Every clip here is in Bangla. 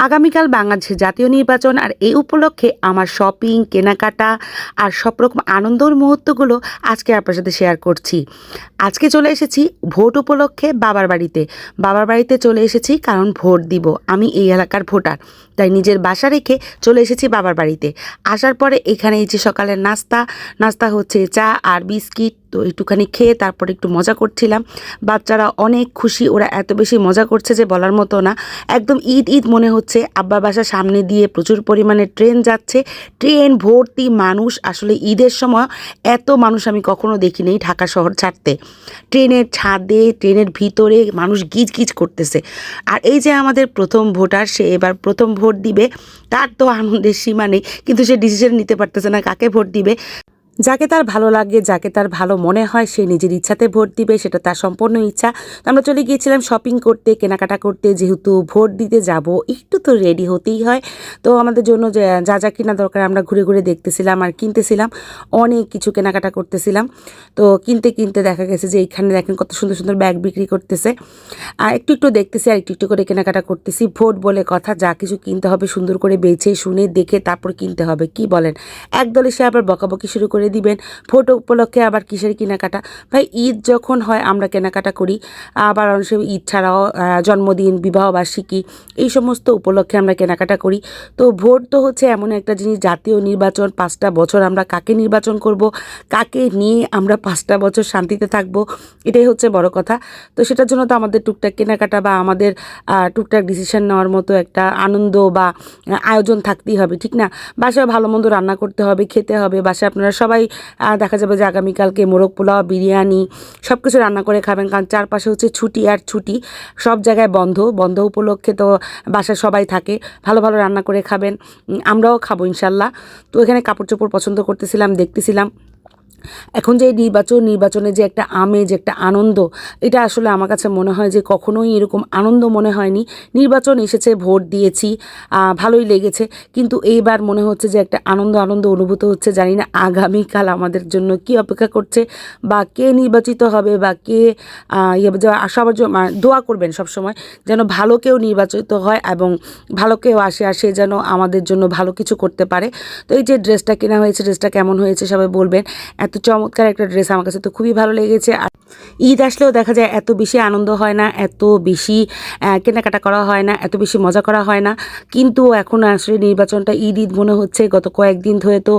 আগামীকাল বাংলাদেশের জাতীয় নির্বাচন, আর এই উপলক্ষে আমার শপিং, কেনাকাটা আর সব রকম আনন্দের মুহূর্তগুলো আজকে আপনার সাথে শেয়ার করছি। আজকে চলে এসেছি ভোট উপলক্ষে বাবার বাড়িতে। বাবার বাড়িতে চলে এসেছি কারণ ভোট দিব। আমি এই এলাকার ভোটার, তাই নিজের বাসা রেখে চলে এসেছি বাবার বাড়িতে। আসার পরে এখানে এই যে সকালের নাস্তা হচ্ছে চা আর বিস্কিট। তো একটুখানি খেয়ে তারপরে একটু মজা করছিলাম। বাচ্চারা অনেক খুশি, ওরা এত বেশি মজা করছে যে বলার মতো না। একদম ঈদ ঈদ মনে হচ্ছে। আব্বার বাসার সামনে দিয়ে প্রচুর পরিমাণে ট্রেন যাচ্ছে, ট্রেন ভর্তি মানুষ। আসলে ঈদের সময় এত মানুষ আমি কখনো দেখিনি ঢাকা শহর ছাড়তে। ট্রেনের ছাদে, ট্রেনের ভিতরে মানুষ গিজ গিজ করতেছে। আর এই যে আমাদের প্রথম ভোটার, সে এবার প্রথম ভোট দিবে। তার তো আনন্দের সীমা নেই, কিন্তু সে ডিসিশন নিতে পারতেছে না কাকে ভোট দিবে। যাকে তার ভালো লাগে, যাকে তার ভালো মনে হয়, সে নিজের ইচ্ছাতে ভোট দিবে, সেটা তার সম্পূর্ণ ইচ্ছা। তো আমরা চলে গিয়েছিলাম শপিং করতে, কেনাকাটা করতে। যেহেতু ভোট দিতে যাব, একটু তো রেডি হতেই হয়। তো আমাদের জন্য যা যা কেনা দরকার আমরা ঘুরে ঘুরে দেখতেছিলাম আর কিনতেছিলাম। অনেক কিছু কেনাকাটা করতেছিলাম। তো কিনতে কিনতে দেখা গেছে যে এইখানে দেখেন কত সুন্দর সুন্দর ব্যাগ বিক্রি করতেছে। একটু একটু দেখতেছি আর একটু একটু করে কেনাকাটা করতেছি। ভোট বলে কথা, যা কিছু কিনতে হবে সুন্দর করে বেছে শুনে দেখে তারপর কিনতে হবে। কি বলেন? একদলে সে আবার বকাবকি শুরু করে দিবেন। ভোট উপলক্ষে আবার কিসের কেনাকাটা? ভাই, ঈদ যখন হয় আমরা কেনাকাটা করি। আবার অনেক সময় ঈদ ছাড়াও জন্মদিন, বিবাহবার্ষিকী, এই সমস্ত উপলক্ষে আমরা কেনাকাটা করি। তো ভোট তো হচ্ছে এমন একটা জিনিস, জাতীয় নির্বাচন। 5টা বছর আমরা কাকে নির্বাচন করব, কাকে নিয়ে আমরা 5টা বছর শান্তিতে থাকব, এটাই হচ্ছে বড় কথা। তো সেটার জন্য তো আমাদের টুকটাক কেনাকাটা বা আমাদের টুকটাক ডিসিশন নেওয়ার মতো একটা আনন্দ বা আয়োজন থাকতেই হবে, ঠিক না? বাসায় ভালো মন্দ রান্না করতে হবে, খেতে হবে। বাসায় আপনারা সবাই দেখা যাবে যে আগামীকালকে মোরগ পোলাও, বিরিয়ানি সব কিছু রান্না করে খাবেন, কারণ চারপাশে হচ্ছে ছুটি আর ছুটি। সব জায়গায় বন্ধ উপলক্ষে তো বাসায় সবাই থাকে। ভালো ভালো রান্না করে খাবেন, আমরাও খাবো ইনশাল্লাহ। তো এখানে কাপড় চোপড় পছন্দ করতেছিলাম, দেখতেছিলাম। এখন যে নির্বাচনে যে একটা আমেজ, একটা আনন্দ, এটা আসলে আমার কাছে মনে হয় যে কখনোই এরকম আনন্দ মনে হয়নি। নির্বাচন এসেছে, ভোট দিয়েছি, ভালোই লেগেছে, কিন্তু এইবার মনে হচ্ছে যে একটা আনন্দ অনুভূত হচ্ছে। জানি না আগামীকাল আমাদের জন্য কি অপেক্ষা করছে, বা কে নির্বাচিত হবে, বা কে সবার জন্য দোয়া করবেন সবসময় যেন ভালো কেউ নির্বাচিত হয় এবং ভালো কেউ আসে যেন আমাদের জন্য ভালো কিছু করতে পারে। তো এই যে ড্রেসটা কেনা হয়েছে, ড্রেসটা কেমন হয়েছে সবাই বলবেন। এত চমৎকার একটা ড্রেস, আমার কাছে তো খুবই ভালো লেগেছে। আর ঈদ আসলেও দেখা যায় এত বেশি আনন্দ হয় না, এত বেশি কেনাকাটা করা হয় না, এত বেশি মজা করা হয় না। কিন্তু এখন আসলে নির্বাচনটা ঈদ মনে হচ্ছে। গত কয়েকদিন ধরে তো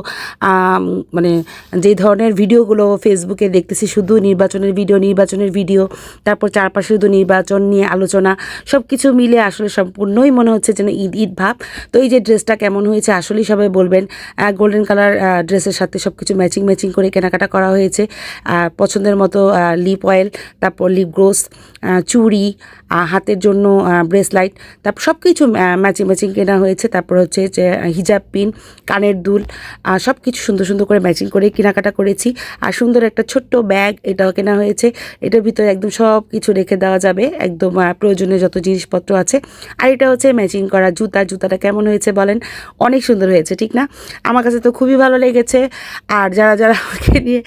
মানে যে ধরনের ভিডিওগুলো ফেসবুকে দেখতেছি, শুধু নির্বাচনের ভিডিও, তারপর চারপাশে শুধু নির্বাচন নিয়ে আলোচনা, সব কিছু মিলে আসলে সম্পূর্ণই মনে হচ্ছে যেন ঈদ ভাব। তো এই যে ড্রেসটা কেমন হয়েছে আসলেই সবাই বলবেন। গোল্ডেন কালার ড্রেসের সাথে সব কিছু ম্যাচিং করে কেনাকাটা করা হয়েছে। পছন্দের মতো লিপ অয়েল, তারপর লিপ গ্লোস, চুড়ি, হাতের জন্য ব্রেসলাইট, তারপর সব কিছু ম্যাচিং কেনা হয়েছে। তারপর হচ্ছে যে হিজাব পিন, কানের দুল, সব কিছু সুন্দর করে ম্যাচিং করে কেনাকাটা করেছি। আর সুন্দর একটা ছোট্ট ব্যাগ, এটাও কেনা হয়েছে। এটার ভিতরে একদম সব কিছু রেখে দেওয়া যাবে, একদম প্রয়োজনীয় যত জিনিসপত্র আছে। আর এটা হচ্ছে ম্যাচিং করা জুতাটা কেমন হয়েছে বলেন? অনেক সুন্দর হয়েছে, ঠিক না? আমার কাছে তো খুবই ভালো লেগেছে। আর যারা আমাকে নিয়ে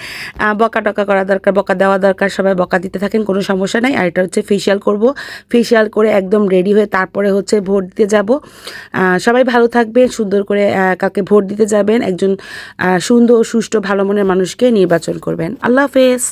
বকা করা দরকার, বকা দেওয়া দরকার, সবাই বকা দিতে থাকেন, কোনো সমস্যা নাই। আর এটা হচ্ছে ফেশিয়াল করব, ফেশিয়াল করে একদম রেডি হয়ে তারপরে হচ্ছে ভোট দিতে যাব। সবাই ভালো থাকবেন, সুন্দর করে কাকে ভোট দিতে যাবেন, একজন সুন্দর সুষ্ঠু ভালো মনের মানুষকে নির্বাচন করবেন। আল্লাহ হাফেজ।